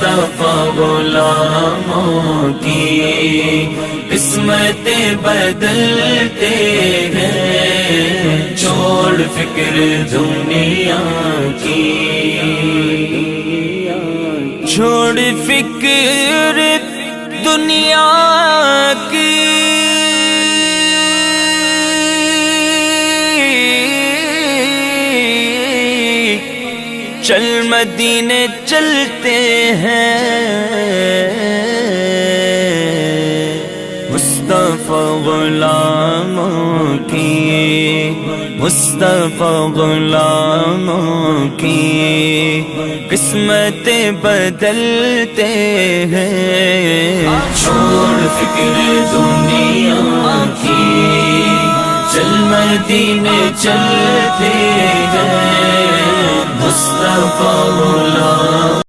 मुस्तफा गुलामों की किस्मतें बदलते हैं, छोड़ फिक्र दुनिया की, छोड़ फिक्र दुनिया की। चल मदीने चलते हैं, मुस्तफा गुलामों की, मुस्तफा गुलामों की किस्मतें बदलते हैं, छोड़ फिक्र दुनिया की। चल मदीने चलते हैं, मुस्तफा गुलाम